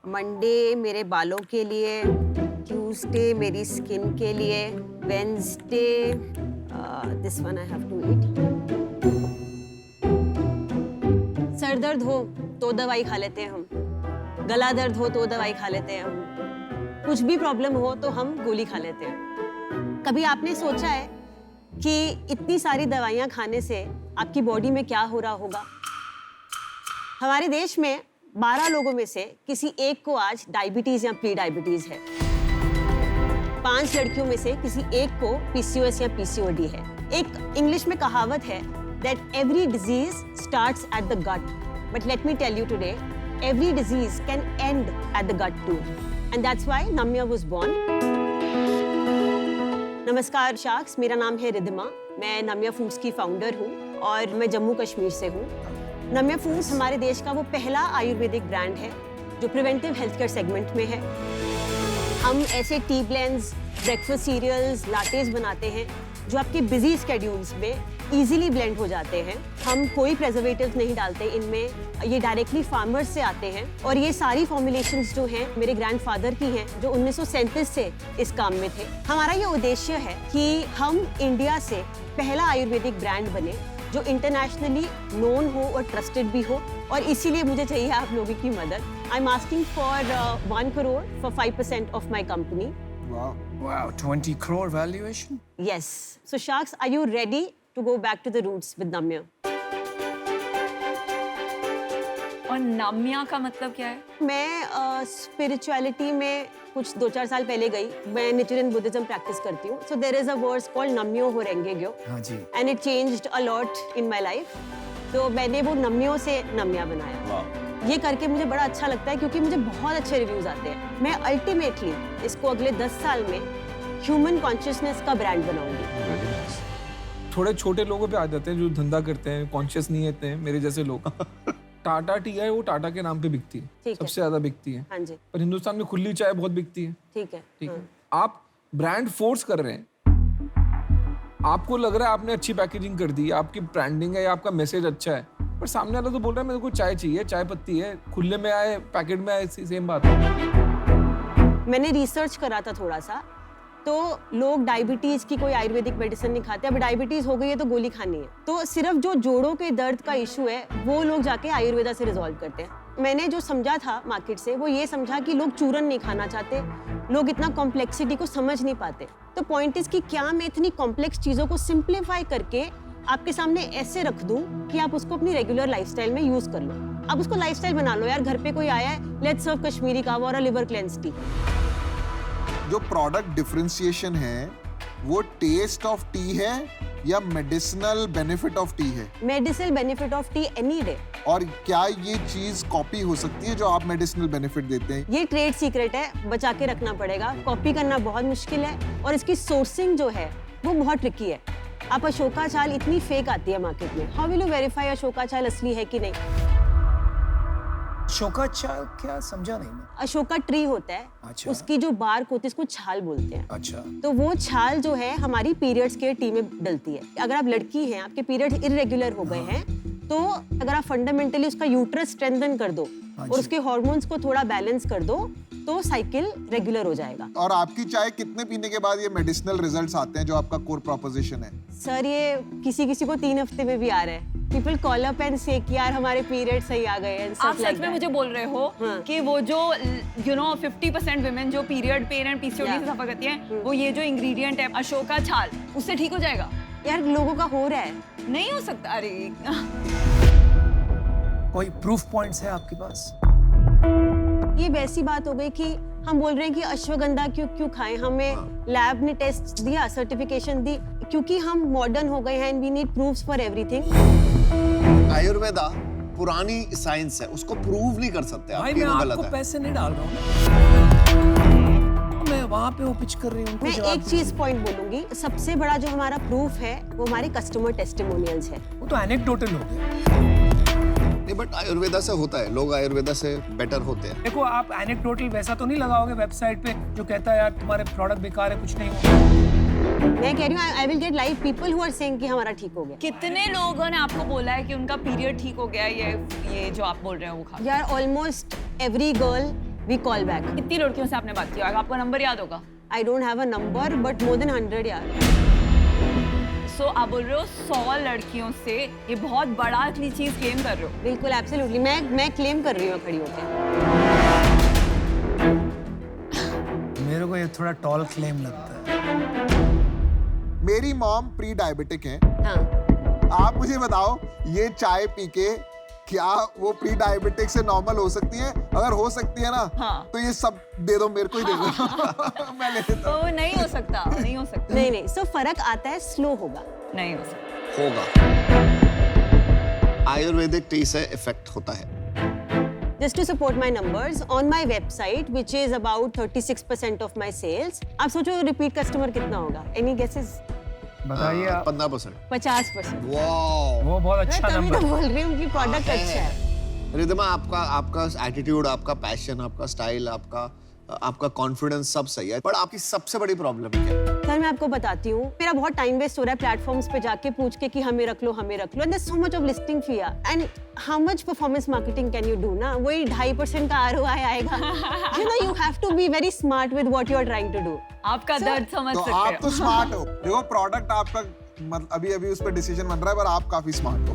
Monday मेरे बालों के लिए, ट्यूसडे मेरी स्किन के लिए, Wednesday this one I have to eat. सर दर्द हो तो दवाई खा लेते हैं हम, गला दर्द हो तो दवाई खा लेते हैं हम, कुछ भी प्रॉब्लम हो तो हम गोली खा लेते हैं। कभी आपने सोचा है कि इतनी सारी दवाइयाँ खाने से आपकी बॉडी में क्या हो रहा होगा? हमारे देश में 12 लोगों में से किसी एक को आज डायबिटीज या प्री डायबिटीज है। 5 लड़कियों में से किसी एक को पीसीओएस या पीसीओडी है। एक इंग्लिश में कहावत है that every disease starts at the gut, but let me tell you today, every disease can end at the gut too, and that's why Namya was born. नमस्कार शार्क्स, मेरा नाम है रिद्धिमा। मैं नम्या फूड्स की फाउंडर हूँ और मैं जम्मू कश्मीर से हूँ। नम्या फूड्स हमारे देश का वो पहला आयुर्वेदिक ब्रांड है जो प्रिवेंटिव हेल्थ केयर सेगमेंट में है। हम ऐसे टी ब्लेंड्स, ब्रेकफास्ट सीरियल्स, लाटेस बनाते हैं जो आपके बिजी स्केड्यूल्स में इजीली ब्लेंड हो जाते हैं। हम कोई प्रिजर्वेटिव्स नहीं डालते इनमें, ये डायरेक्टली फार्मर्स से आते हैं और ये सारी फॉर्मुलेशंस जो हैं मेरे ग्रैंडफादर की हैं जो 1937 से इस काम में थे। हमारा ये उद्देश्य है कि हम इंडिया से पहला आयुर्वेदिक ब्रांड बने जो इंटरनेशनली नोन हो और ट्रस्टेड भी हो, और इसीलिए मुझे चाहिए आप लोगों की मदद। I am asking for 1 crore for 5% of my company. Wow, 20 crore valuation? Yes. So Sharks, are you ready to go back to the roots with Namya? और नाम्या का मतलब क्या है? मैं स्पिरिचुअलिटी में कुछ 2-4 साल पहले गई। मैं निचुरियन बुद्धिज्म प्रैक्टिस करती हूँ। So there is a verse called नम्यो हो रेंगे ग्यो। हाँ जी। And it changed a lot in my life. तो मैंने वो नम्यो से नम्या बनाया। ये करके मुझे बड़ा अच्छा लगता है क्योंकि मुझे बहुत अच्छे रिव्यूज आते हैं। मैं अल्टीमेटली इसको अगले 10 साल में ह्यूमन कॉन्शियसनेस का ब्रांड बनाऊंगी। थोड़े छोटे लोगों पे आ जाते हैं जो धंधा करते हैं, कॉन्शियस नहीं होते हैं, मेरे जैसे लोग। टाटा टी है, वो टाटा के नाम पे बिकती है, सबसे ज्यादा बिकती है। हाँ जी। पर हिंदुस्तान में खुली चाय बहुत बिकती है। ठीक है। ठीक है। आप ब्रांड फोर्स कर रहे हैं, आपको लग रहा है आपने अच्छी पैकेजिंग कर दी, आपकी ब्रांडिंग है या आपका मैसेज अच्छा है, पर सामने वाला तो बोल रहा है मेरे को चाय चाहिए, चाय पत्ती है, खुले में आए पैकेट में आए, सेम बात है। मैंने रिसर्च करा था थोड़ा सा, तो लोग डायबिटीज की कोई आयुर्वेदिक मेडिसिन नहीं खाते। अब डायबिटीज हो गई है तो गोली खानी है, तो सिर्फ जो जोड़ों के दर्द का इशू है वो लोग जाके आयुर्वेदा से रिजॉल्व करते हैं। मैंने जो समझा था मार्केट से वो ये समझा कि लोग चूरन नहीं खाना चाहते, लोग इतना कॉम्प्लेक्सिटी को समझ नहीं पाते। तो पॉइंट इज कि क्या मैं इतनी कॉम्प्लेक्स चीजों को सिंप्लीफाई करके आपके सामने ऐसे रख दूं कि आप उसको अपनी रेगुलर लाइफस्टाइल में यूज कर लो। आप उसको लाइफस्टाइल बना लो। यार घर पे कोई आया है, लेट्स सर्व कश्मीरी कावा और लिवर क्लेंस टी। जो प्रोडक्ट डिफरेंशिएशन है वो टेस्ट ऑफ टी है या मेडिसिनल बेनिफिट ऑफ टी है? Medicinal benefit of T any day. और क्या ये चीज कॉपी हो सकती है जो आप मेडिसिनल बेनिफिट देते हैं? ये ट्रेड सीक्रेट है, बचा के रखना पड़ेगा। कॉपी करना बहुत मुश्किल है और इसकी सोर्सिंग जो है वो बहुत ट्रिकी है। आप अशोका चाल इतनी फेक आती है मार्केट में, how will you verify Ashoka चाल असली है कि नहीं? अशोका चाय क्या समझा नहीं मैं। अशोका ट्री होता है, अच्छा। उसकी जो बार्क होती है उसको छाल बोलते हैं। अच्छा। तो वो छाल जो है हमारी पीरियड्स के टी में डलती है। अगर आप लड़की हैं, आपके पीरियड इरेगुलर हो गए हैं, तो अगर आप फंडामेंटली उसका यूट्रस स्ट्रेंथन कर दो और उसके हार्मोन्स को थोड़ा बैलेंस कर दो तो साइकिल रेगुलर हो जाएगा। और आपकी चाय कितने पीने के बाद ये मेडिसिनल रिजल्ट्स आते हैं जो आपका कोर प्रोपोजिशन है? सर ये किसी को 3 हफ्ते में भी आ रहा है। पीपल कॉल अप एंड से कि यार हमारे पीरियड सही आ गए हैं। आप सच में मुझे बोल रहे हो कि वो जो 50% विमेन जो पीरियड पेन एंड पीसीओडी से सफर करती हैं, वो ये जो इंग्रेडिएंट है अशोका छाल, उससे ठीक हो जाएगा? यार लोगों का हो रहा है। नहीं हो सकता। अरे कोई प्रूफ पॉइंट्स है आपके पास? ये वैसी बात हो गई कि हम बोल रहे हैं कि अश्वगंधा क्यों खाएं। हमें लैब ने टेस्ट दिया, सर्टिफिकेशन दी, क्योंकि हम मॉडर्न हो गए हैं and we need proofs for everything. Ayurveda पुरानी साइंस है, उसको प्रूव नहीं कर सकते आप। भाई कि मैं वो गलत आपको है। पैसे नहीं डाल रहा हूँ, मैं वहाँ पे वो पिच कर रही हूँ। मैं एक चीज पॉइंट बोलूंगी, सबसे बड़ा जो हमारा प्रूफ है वो हमारे कस्टमर टेस्टिमोनियल्स है। वो तो एनेक्डोटल हो गया। नहीं, बट आयुर्वेदा से होता है, लोग आयुर्वेदा से बेटर होते हैं। देखो आप एनेक्डोटल वैसा तो नहीं लगाओगे वेबसाइट पे जो कहता है यार तुम्हारे प्रोडक्ट बेकार है, कुछ नहीं हुआ। मैं कह रही हूँ I will get live people who are saying कि हमारा ठीक हो गया। कितने लोगों ने आपको बोला है कि उनका पीरियड ठीक हो गया है ये जो आप बोल रहे हो वो खा? यार almost every girl we call back. कितनी लड़कियों से आपने बात की? आपको नंबर याद होगा? I don't have a number, but more than 100 यार. सो आप बोल रहे हो 100 लड़कियों से ये बहुत बड़ा चीज क्लेम कर रहे हो? बिल्कुल एब्सोल्युटली मैं क्लेम कर रही हूँ खड़ी होकर. मेरे को ये थोड़ा टॉल क्लेम लगता है. मेरी मॉम प्री डायबिटिक है. हाँ. आप मुझे बताओ ये चाय पी के क्या वो प्री डायबिटिक से नॉर्मल हो सकती है? अगर हो सकती है ना, हाँ. तो ये सब दे दो, मेरे को ही दे दो. मैं ले लेता हूँ. तो नहीं हो सकता, नहीं हो सकता. नहीं सो फर्क आता है, स्लो होगा. नहीं हो सकता. होगा. आयुर्वेदिक टी से इफेक्ट होता है. Just to support my numbers, on my website, which is about 36% of my sales, आप सोचो repeat customer कितना होगा? Any guesses? बताइए आप. 15%. 50%. वाओ. वो बहुत मैं अच्छा तभी नंबर. तो बोल रही हूँ कि प्रोडक्ट अच्छा है. रिद्धिमा, आपका एटीट्यूड, आपका पैशन, आपका स्टाइल, आपका कॉन्फिडेंस सब सही है, पर आपकी सबसे बड़ी प्रॉब्लम क्या है? सर मैं आपको बताती हूँ, मेरा बहुत टाइम वेस्ट हो रहा है प्लेटफॉर्म्स पे जाके पूछ के कि हमें रख लो. And there so much of listing fee and how much performance marketing can you do ना? वही 2.5% का ROI आएगा. You know you have to be very smart with what you are trying to do. आपका दर्द समझ तो सकते आप हैं. तो स्मार्ट हो. देखो प्रोडक्ट आपका अभी उस पर डिसीजन बन रहा है, पर आप काफी स्मार्ट हो.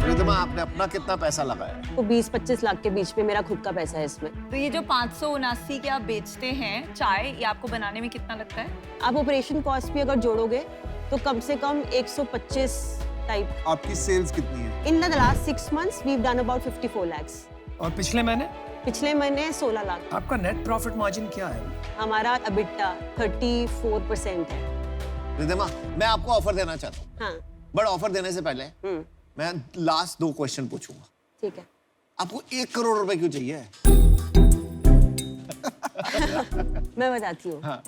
रिद्धिमा, आपने अपना कितना पैसा लगाया? तो 20-25 लाख के बीच में मेरा खुद का पैसा है इसमें. तो ये जो 579 के आप बेचते हैं चाय, ये आपको बनाने में कितना लगता है? आप ऑपरेशन कॉस्ट भी अगर जोड़ोगे तो कम से कम 125 टाइप. आपकी सेल्स कितनी है? In the last 6 months, we've done about 54 lakhs. और पिछले महीने पिछले महीने 16 लाख. आपका नेट प्रॉफिट मार्जिन क्या है? हमारा EBITDA 34% है. रिद्धिमा, मैं आपको ऑफर देना चाहता हूँ, हाँ. बट ऑफर देने से पहले मैं लास्ट 2 क्वेश्चन पूछूंगा. ठीक है. आपको 1 करोड़ रुपए क्यों चाहिए? मैं बताती हूँ. हाँ.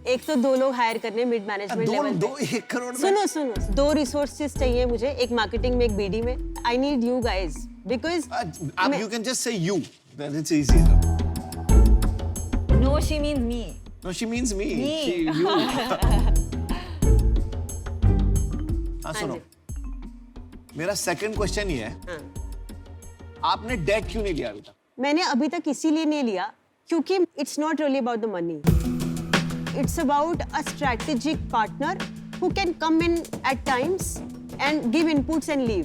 एक तो 2 लोग हायर करने मिड मैनेजमेंट लेवल पे. 1 करोड़ में? सुनो 2 रिसोर्सेज चाहिए मुझे, एक मार्केटिंग में, एक BD में. I need you guys because आप you can just say you, it's easy. No, she means me. No, she means me. Me. हाँ, सुनो, मेरा सेकंड क्वेश्चन ये है, हाँ. आपने डेट क्यों नहीं लिया अभी तक? मैंने अभी तक इसीलिए नहीं लिया क्योंकि it's not really about the money. It's about a strategic partner who can come in at times and give inputs and leave.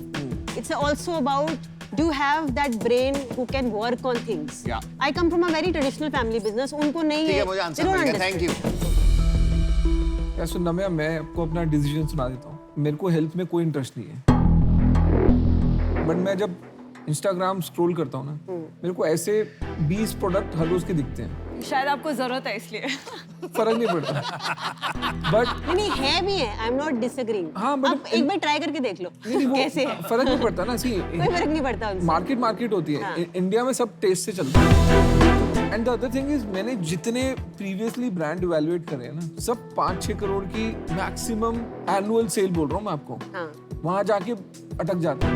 It's also about do you have that brain who can work on things. Yeah. I come from a very traditional family business. उनको नहीं ठीक है. है, मुझे They answer don't मिल गया. understand. Thank you. या सुनना, मैं आपको अपना डिसीजन सुना देता हूँ. मेरे को हेल्थ में कोई इंटरेस्ट नहीं है, बट मैं जब इंस्टाग्राम स्क्रॉल करता हूँ ना, मेरे को ऐसे 20 प्रोडक्ट हर रोज के दिखते हैं. शायद आपको जरूरत है इसलिए. फर्क नहीं पड़ता. बट नहीं है भी है. I am not disagreeing. हाँ, but आप एक बार ट्राई करके देख लो कैसे है. फर्क नहीं पड़ता ना. सी कोई फर्क नहीं पड़ता उनसे. मार्केट होती है. हाँ. इंडिया में सब टेस्ट से चलता है. And the other thing is, मैंने जितने प्रीवियसली ब्रांड इवैल्यूएट करे हैं ना, सब 5-6 करोड़ की मैक्सिमम एनुअल सेल बोल रहा हूँ मैं आपको. हाँ. वहां जाके अटक जाता है.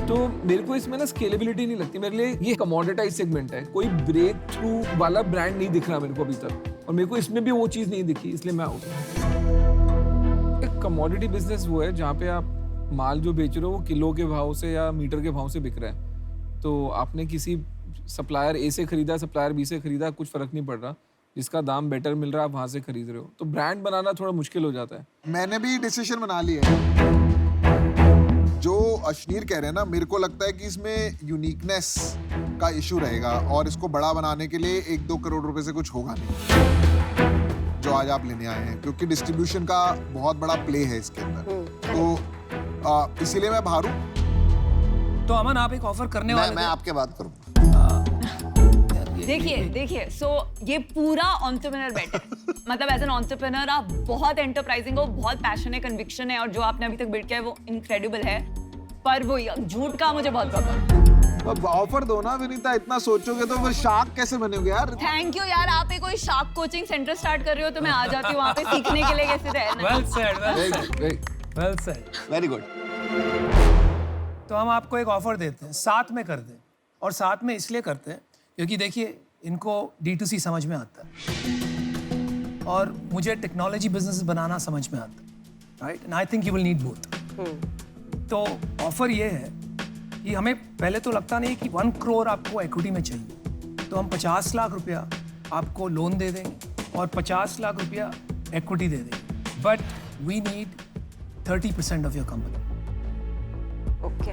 तो मेरे को इसमें ना स्केलेबिलिटी नहीं लगती. मेरे लिए ये कमोडिटाइज सेगमेंट है. कोई ब्रेक थ्रू वाला ब्रांड नहीं दिख रहा मेरे को अभी तक, और मेरे को इसमें भी वो चीज नहीं दिखी, इसलिए मैं आउट हूं. एक कमोडिटी बिजनेस वो है जहाँ पे आप माल जो बेच रहे हो वो किलो के भाव से या मीटर के भाव से बिक रहा है. तो आपने किसी सप्लायर A से खरीदा, सप्लायर B से खरीदा, कुछ फर्क नहीं पड़ रहा. जिसका दाम बेटर मिल रहा है आप वहां से खरीद रहे हो. तो ब्रांड बनाना थोड़ा मुश्किल हो जाता है. मैंने भी डिसीजन बना लिया है. जो अश्नीर कह रहे हैं ना, मेरे को लगता है कि इसमें यूनिकनेस का इशू रहेगा, और इसको बड़ा बनाने के लिए 1-2 करोड़ रुपए से कुछ होगा नहीं जो आज आप लेने आए हैं, क्योंक't डिस्ट्रीब्यूशन का बहुत बड़ा प्ले है इसके अंदर. तो इसीलिए मैं बाहर हूँ. तो अमन, आप एक ऑफर करने वाले मैं थे. आपके बात करूँगा. देखिए सो ये पूरा एंटरप्रेन्योर बैठ है. मतलब एज एन एंटरप्रेन्योर आप बहुत एंटरप्राइजिंग हो, बहुत पैशन है, कन्विक्शन है, और जो आपने अभी तक बिल्ड किया है वो इनक्रेडिबल है. पर वो झूठ का मुझे बहुत प्रॉब्लम. अब ऑफर दो ना विनीता. इतना सोचोगे तो फिर शार्क कैसे बनेगे यार? थैंक यू यार. आप कोई शार्क कोचिंग सेंटर स्टार्ट कर रहे हो तो मैं आ जाती हूँ वहाँ पे सीखने के लिए कैसे रहना. Well said. Well said. Very good. तो हम आपको एक ऑफर देते हैं, साथ में कर दें. और साथ में इसलिए करते हैं क्योंकि देखिए, इनको D2C समझ में आता है और मुझे टेक्नोलॉजी बिजनेस बनाना समझ में आता है. Right? And I think you will need both. तो ऑफर ये है कि हमें पहले तो लगता नहीं कि 1 करोड़ आपको इक्विटी में चाहिए. तो हम 50 लाख रुपया आपको लोन दे देंगे और 50 लाख रुपया इक्विटी दे देंगे, but we need 30% of your company. Okay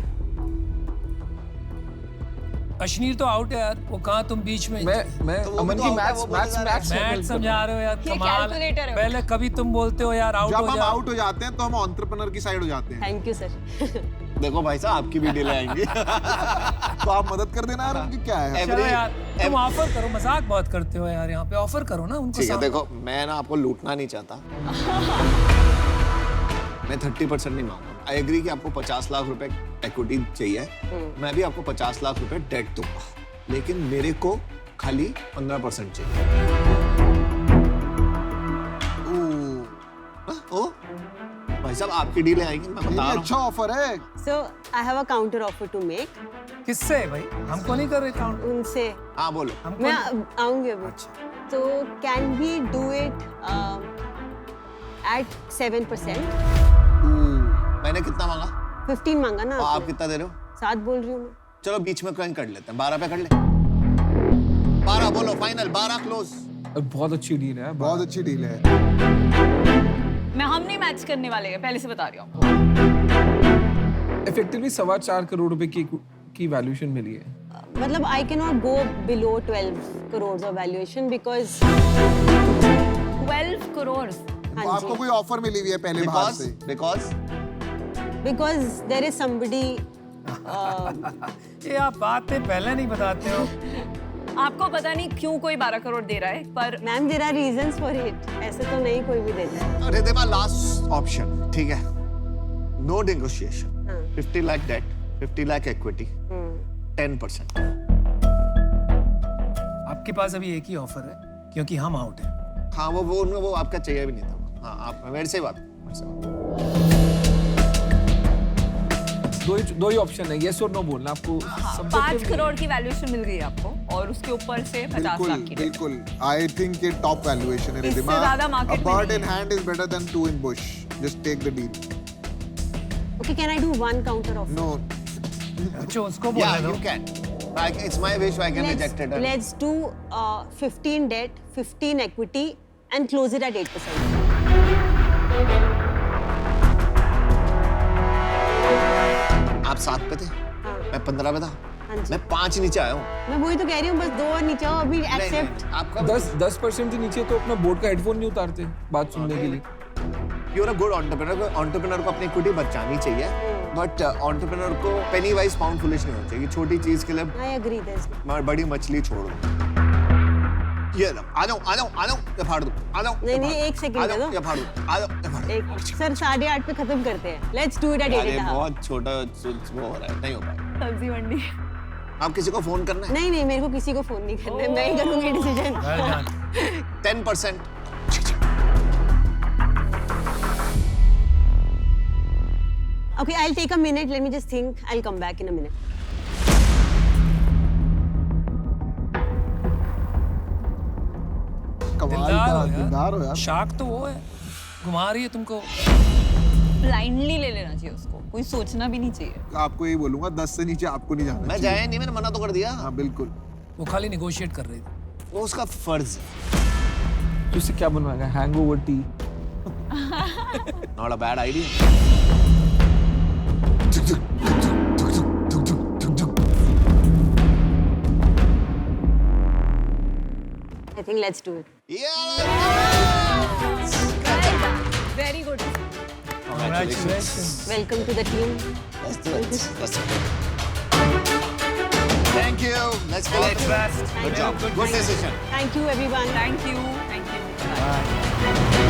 Ashneer तो आउट है यार, वो कहाँ तुम बीच में मैं तो वो अमन भी की तो मैथ्स वो बोल मैथ्स रहा है। मैथ्स मैथ समझा रहे हो यार, ये कमाल। calculator है। पहले कभी तुम बोलते हो यार आउट जब हो हम जाओ। आउट हो जाते हैं तो हम एंटरप्रेन्योर की साइड हो जाते हैं। Thank you sir. देखो भाई साहब आपकी भी डील आएंगी। तो आप मदद कर देना यार, उनकी क्या है। चलो यार तुम ऑफर करो, मजाक बहुत करते हो यार, यहाँ पे ऑफर करो ना उनको ठीक है, सामने। देखो मैं ना आपको लूटना नहीं चाहता। मैं 30% नहीं मांगूंगा। आई एग्री कि आपको 50 लाख रुपए इक्विटी चाहिए, मैं भी आपको 50 लाख रुपए डेट दूंगा, लेकिन मेरे को खाली 15% चाहिए। ओ भाई साहब आपकी डील आएंगी, मैं ये बता रहा अच्छा ऑफर है। So I have a counter offer to make. किससे भाई? हमको नहीं कर रहे काउंट, उनसे हूँ। हाँ बोलो। हमको मैं नहीं- आऊंगी अभी। अच्छा। तो can we do it at 7%? मैंने कितना मांगा 15 मांगा ना और आप आपने। कितना दे रहे हो? 7 बोल रही हूँ मैं। चलो बीच में क्रंच कर लेते हैं, 12 पे कर ले। 12 बोलो फाइनल, 12 क्लोज। बहुत अच्छी डील है, बहुत अच्छी डील है। मैं हम नहीं मैच करने वाले हैं, पहले से बता रही हूँ। इफेक्टिवली 4.25 करोड़ रुपए की वैल्यूएशन मिली है। मतलब I can not go below 12 crore of valuation because 12 crore. तो आपको कोई ऑफर मिली हुई है पहले बाहर से? Because there is somebody. ये आप बातें पहले नहीं बताते हो। आपको पता नहीं क्यों कोई 12 करोड़ दे रहा है, पर ma'am there are reasons for it. ऐसे तो नहीं कोई भी देता है। रिधिमा लास्ट ऑप्शन, ठीक है? No negotiation. 50 lakh debt, 50 lakh equity, 10%। आपके पास अभी एक ही ऑफर है क्योंकि हम आउट हैं। हाँ वो आपका चाहिए भी नहीं था। हाँ आप मेरे से बात। दो ही ऑप्शन है, यस और नो बोलना आपको। 5 करोड़ की वैल्यूएशन मिल गई है आपको और उसके ऊपर से 50 लाख की debt। बिल्कुल। आई थिंक ये टॉप वैल्यूएशन है इससे रिधिमा। ज्यादा market A में bird नहीं in hand is better than 2 in bush. Just take the deal. Okay, can I do one counter offer? No. अच्छा उसको Yeah, बोलने दो। you can. It's my wish. I can reject it. Let's do 15 debt, 15 equity and close it at 8%. आप 7 पे थे, हाँ। मैं 15 पे था, हाँ जी। मैं 5 नीचे आया हूँ। मैं वही तो कह रही हूँ, बस 2 और नीचे आओ अभी एक्सेप्ट। आपका 10% से नीचे तो अपना बोर्ड का हेडफोन नहीं उतारते बात सुनने के लिए। You are a good entrepreneur. Entrepreneur को अपनी इक्विटी बचानी चाहिए, बट एंटरप्रेन्योर को पेनी वाइज पाउंड फुलिश नहीं होना चाहिए। छोटी चीज के लिए आई एग्री दिस। बड़ी मछली छोड़ दो। ये लो, आ जाओ ये फाड़ दो, आ जाओ नहीं, नहीं, एक second दे दो। ये फाड़ दो, आ जाओ ये फाड़ दो। एक सर 8:30 पे खत्म करते हैं। लेट्स डू इट एट यार, ये 8:30। बहुत छोटा वो हो रहा है, नहीं हो पाएगा। सब्जी मंडी। आप किसी को फोन करना है? नहीं नहीं, मेरे को किसी को फोन नहीं करना है, मैं ही करूंगी decision. Well done. 10%। Okay, I'll take a minute. Let me just think. I'll come back in a minute. कमाल दिलदार का हो दिलदार हो यार। यार। शार्क तो वो है, घुमा रही है तुमको। ब्लाइंडली ले लेना चाहिए उसको, कोई सोचना भी नहीं चाहिए। आपको यही बोलूंगा, 10 से नीचे आपको नहीं जाना मैं चाहिए। जाया नहीं, मैंने मना तो कर दिया। हाँ बिल्कुल। वो खाली निगोशिएट कर रही थी। वो उसका फर्ज है। तो इससे क्या बनवाएगा? Hangover tea. Not a bad idea. I think let's do it. Very good. Congratulations. Welcome to the team. Let's do it. Let's do it. Thank you. Let's All collect. the best. Good job. Good decision. Thank you, everyone. Thank you. Bye.